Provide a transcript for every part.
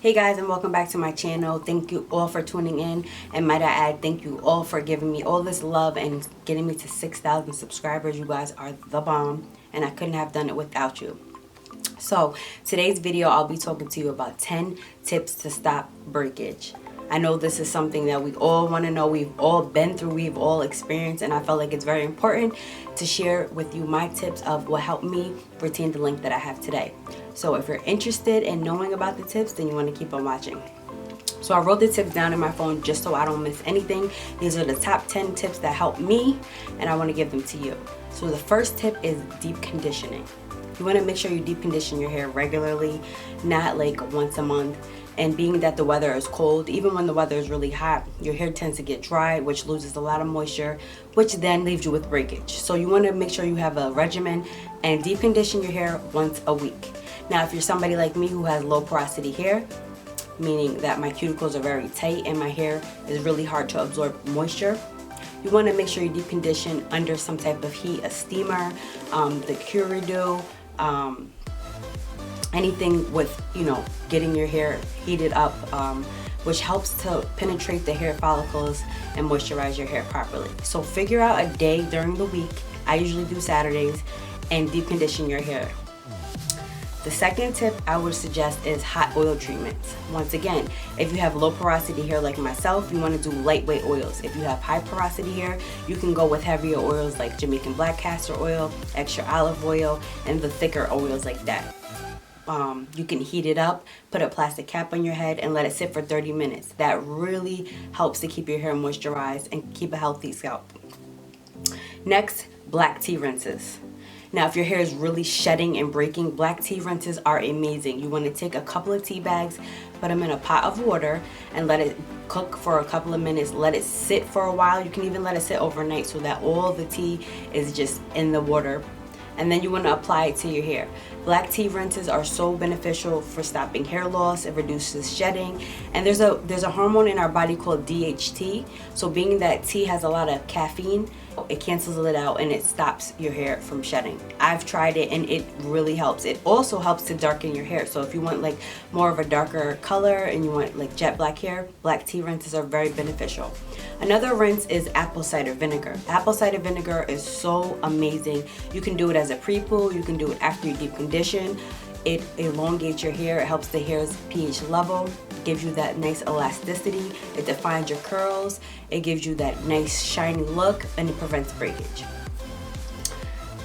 Hey guys, and welcome back to my channel. Thank you all for tuning in, and might I add, thank you all for giving me all this love and getting me to 6,000 subscribers. You guys are the bomb, and I couldn't have done it without you. So today's video, I'll be talking to you about 10 tips to stop breakage. I know this is something that we all want to know, we've all been through, we've all experienced, and I felt like it's very important to share with you my tips of what helped me retain the length that I have today. So if you're interested in knowing about the tips, then you want to keep on watching. So I wrote the tips down in my phone just so I don't miss anything. These are the top 10 tips that helped me, and I want to give them to you. So the first tip is deep conditioning. You want to make sure you deep condition your hair regularly, not like once a month. And being that the weather is cold, even when the weather is really hot, your hair tends to get dry, which loses a lot of moisture, which then leaves you with breakage. So you want to make sure you have a regimen and deep condition your hair once a week. Now, if you're somebody like me who has low porosity hair, meaning that my cuticles are very tight and my hair is really hard to absorb moisture, you want to make sure you deep condition under some type of heat, a steamer, the Curadoe, anything with, getting your hair heated up, which helps to penetrate the hair follicles and moisturize your hair properly. So figure out a day during the week, I usually do Saturdays, and deep condition your hair. The second tip I would suggest is hot oil treatments. Once again, if you have low porosity hair like myself, you want to do lightweight oils. If you have high porosity hair, you can go with heavier oils like Jamaican black castor oil, extra olive oil, and the thicker oils like that. You can heat it up, put a plastic cap on your head, and let it sit for 30 minutes. That really helps to keep your hair moisturized and keep a healthy scalp. Next, black tea rinses. Now, if your hair is really shedding and breaking, black tea rinses are amazing. You want to take a couple of tea bags, put them in a pot of water, and let it cook for a couple of minutes. Let it sit for a while. You can even let it sit overnight so that all the tea is just in the water. And then you want to apply it to your hair. Black tea rinses are so beneficial for stopping hair loss. It reduces shedding, and there's a hormone in our body called DHT. So being that tea has a lot of caffeine, it cancels it out and it stops your hair from shedding. I've tried it and it really helps. It also helps to darken your hair. So if you want like more of a darker color and you want like jet black hair, black tea rinses are very beneficial. Another rinse is apple cider vinegar. Apple cider vinegar is so amazing. You can do it as a pre-poo, you can do it after you deep condition. It elongates your hair, it helps the hair's pH level, gives you that nice elasticity, it defines your curls, it gives you that nice shiny look, and it prevents breakage.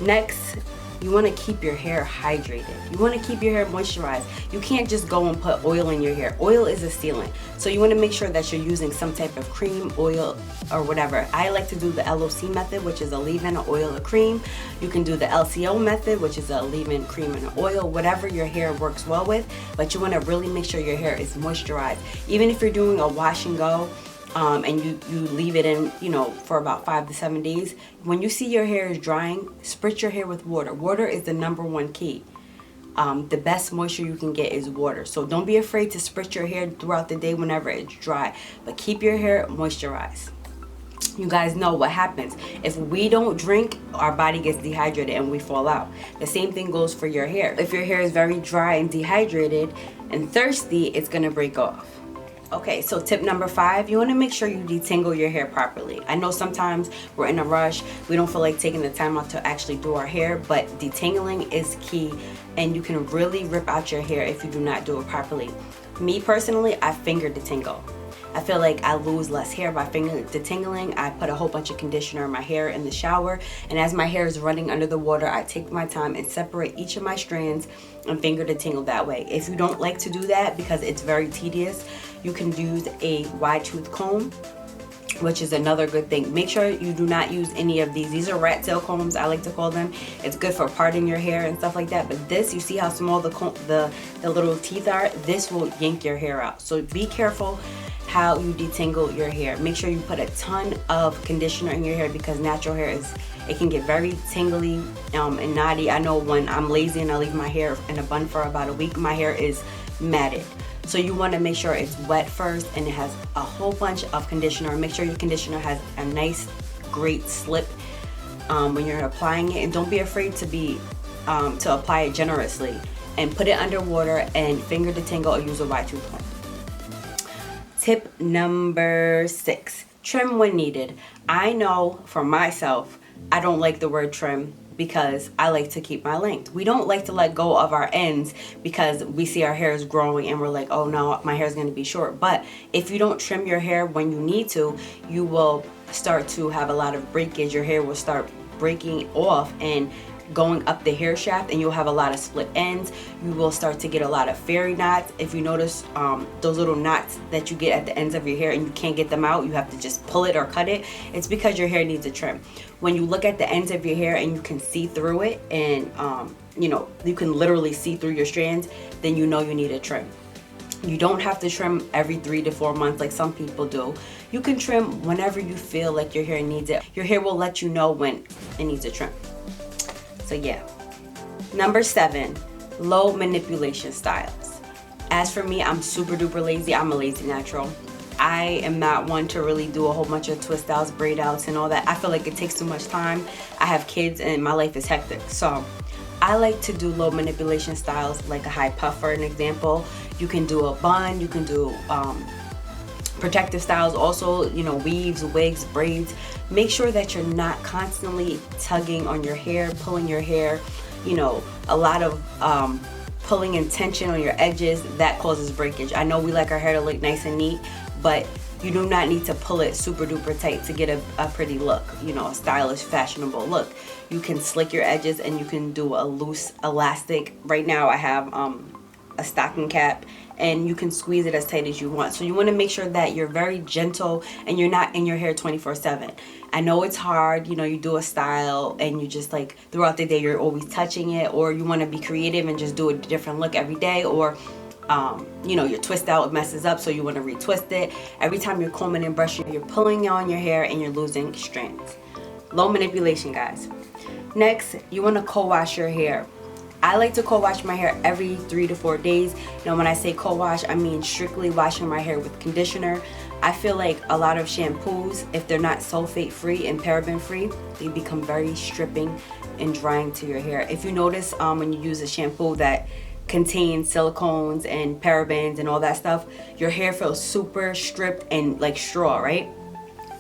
Next, you want to keep your hair hydrated. You want to keep your hair moisturized. You can't just go and put oil in your hair. Oil is a sealant. So you want to make sure that you're using some type of cream, oil, or whatever. I like to do the LOC method, which is a leave-in, an oil, a cream. You can do the LCO method, which is a leave-in, cream, and an oil, whatever your hair works well with. But you want to really make sure your hair is moisturized. Even if you're doing a wash and go, and you leave it in, for about 5 to 7 days. When you see your hair is drying, spritz your hair with water. Water is the #1 key. The best moisture you can get is water. So don't be afraid to spritz your hair throughout the day whenever it's dry, but keep your hair moisturized. You guys know what happens. If we don't drink, our body gets dehydrated and we fall out. The same thing goes for your hair. If your hair is very dry and dehydrated and thirsty, it's gonna break off. Okay, so tip number 5, you want to make sure you detangle your hair properly. I know sometimes we're in a rush, we don't feel like taking the time out to actually do our hair, but detangling is key, and you can really rip out your hair if you do not do it properly. Me personally, I finger detangle. I feel like I lose less hair by finger detangling. I put a whole bunch of conditioner in my hair in the shower, and as my hair is running under the water, I take my time and separate each of my strands and finger detangle that way. If you don't like to do that because it's very tedious, you can use a wide tooth comb, which is another good thing. Make sure you do not use any of these. These are rat tail combs, I like to call them. It's good for parting your hair and stuff like that. But this, you see how small the little teeth are? This will yank your hair out. So be careful how you detangle your hair. Make sure you put a ton of conditioner in your hair because natural hair it can get very tingly and knotty. I know when I'm lazy and I leave my hair in a bun for about a week, my hair is matted. So you want to make sure it's wet first and it has a whole bunch of conditioner. Make sure your conditioner has a nice, great slip when you're applying it, and don't be afraid to apply it generously. and put it under water and finger detangle or use a wide tooth comb. Tip number 6, trim when needed. I know for myself, I don't like the word trim because I like to keep my length. We don't like to let go of our ends because we see our hair is growing and we're like, oh no, my hair is going to be short. But if you don't trim your hair when you need to, you will start to have a lot of breakage. Your hair will start breaking off and going up the hair shaft, and you'll have a lot of split ends. You will start to get a lot of fairy knots. If you notice those little knots that you get at the ends of your hair and you can't get them out, you have to just pull it or cut it. It's because your hair needs a trim. When you look at the ends of your hair and you can see through it, and you know, you can literally see through your strands, then you know you need a trim. You don't have to trim every 3 to 4 months like some people do. You can trim whenever you feel like your hair needs it. Your hair will let you know when it needs a trim. So yeah. Number 7, low manipulation styles. As for me, I'm super duper lazy. I'm a lazy natural. I am not one to really do a whole bunch of twist outs, braid outs and all that. I feel like it takes too much time. I have kids and my life is hectic. So I like to do low manipulation styles, like a high puff for an example. You can do a bun, you can do protective styles also, you know, weaves, wigs, braids. Make sure that you're not constantly tugging on your hair, pulling your hair, you know, a lot of pulling and tension on your edges. That causes breakage. I know we like our hair to look nice and neat, but you do not need to pull it super duper tight to get a pretty look, you know, a stylish, fashionable look. You can slick your edges and you can do a loose elastic. Right now I have a stocking cap, and you can squeeze it as tight as you want. So you want to make sure that you're very gentle and you're not in your hair 24/7. I know it's hard, you know, you do a style and you just like throughout the day you're always touching it, or you want to be creative and just do a different look every day, or you know, your twist out messes up so you want to retwist it. Every time you're combing and brushing, you're pulling on your hair and you're losing strands. Low manipulation, guys. Next, you want to co-wash your hair. I like to co-wash my hair every 3 to 4 days. Now when I say co-wash, I mean strictly washing my hair with conditioner. I feel like a lot of shampoos, if they're not sulfate free and paraben free, they become very stripping and drying to your hair. If you notice when you use a shampoo that contains silicones and parabens and all that stuff, your hair feels super stripped and like straw, right?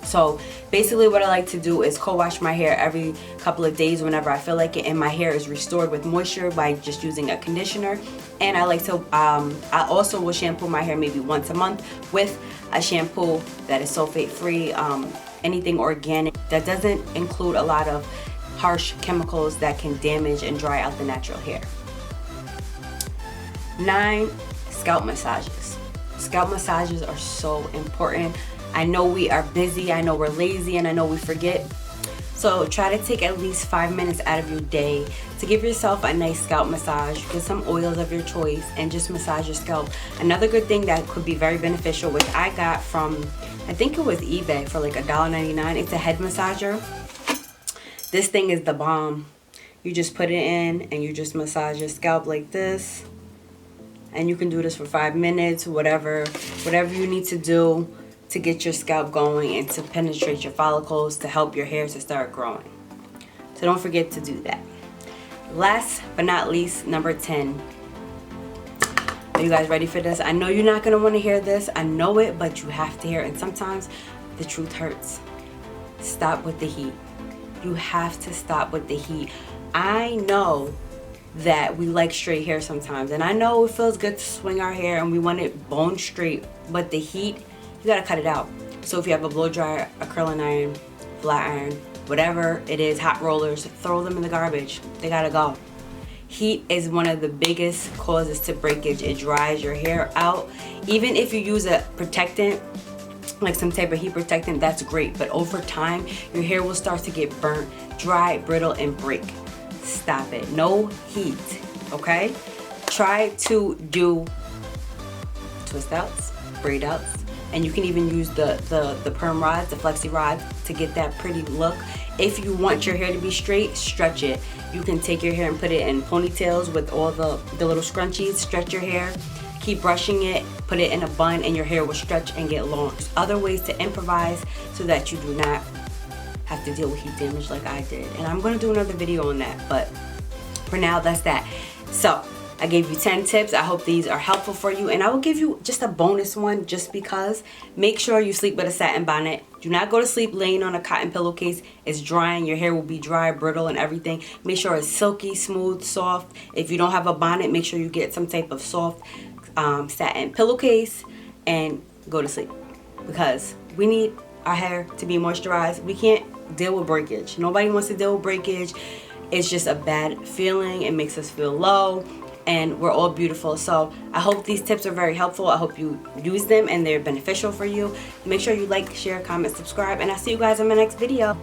So basically what I like to do is co-wash my hair every couple of days whenever I feel like it, and my hair is restored with moisture by just using a conditioner. And I like to I also will shampoo my hair maybe once a month with a shampoo that is sulfate free, anything organic that doesn't include a lot of harsh chemicals that can damage and dry out the natural hair. 9, scalp massages. Scalp massages are so important. I know we are busy, I know we're lazy, and I know we forget. So try to take at least 5 minutes out of your day to give yourself a nice scalp massage. Get some oils of your choice and just massage your scalp. Another good thing that could be very beneficial, which I got from, I think it was eBay for like $1.99. It's a head massager. This thing is the bomb. You just put it in and you just massage your scalp like this. And you can do this for 5 minutes, whatever you need to do to get your scalp going and to penetrate your follicles to help your hair to start growing. So don't forget to do that. Last but not least, number 10. Are you guys ready for this? I know you're not gonna want to hear this. I know it, but you have to hear it. And sometimes the truth hurts. Stop with the heat. You have to stop with the heat. I know that we like straight hair sometimes, and I know it feels good to swing our hair and we want it bone straight, but the heat, you gotta cut it out. So if you have a blow dryer, a curling iron, flat iron, whatever it is, hot rollers, throw them in the garbage. They gotta go. Heat is one of the biggest causes to breakage. It dries your hair out. Even if you use a protectant, like some type of heat protectant, that's great. But over time, your hair will start to get burnt, dry, brittle, and break. Stop it. No heat, okay? Try to do twist outs, braid outs, and you can even use the perm rods, the flexi rods, to get that pretty look. If you want your hair to be straight, stretch it. You can take your hair and put it in ponytails with all the little scrunchies. Stretch your hair, keep brushing it, put it in a bun, and your hair will stretch and get long. There's other ways to improvise so that you do not have to deal with heat damage like I did. And I'm gonna do another video on that, but for now, that's that. So I gave you 10 tips. I hope these are helpful for you, and I will give you just a bonus one just because. Make sure you sleep with a satin bonnet. Do not go to sleep laying on a cotton pillowcase. It's drying. Your hair will be dry, brittle, and everything. Make sure it's silky, smooth, soft. If you don't have a bonnet, make sure you get some type of soft satin pillowcase and go to sleep, because we need our hair to be moisturized. We can't deal with breakage. Nobody wants to deal with breakage. It's just a bad feeling. It makes us feel low, and we're all beautiful. So I hope these tips are very helpful. I hope you use them and they're beneficial for you. Make sure you like, share, comment, subscribe, and I'll see you guys in my next video.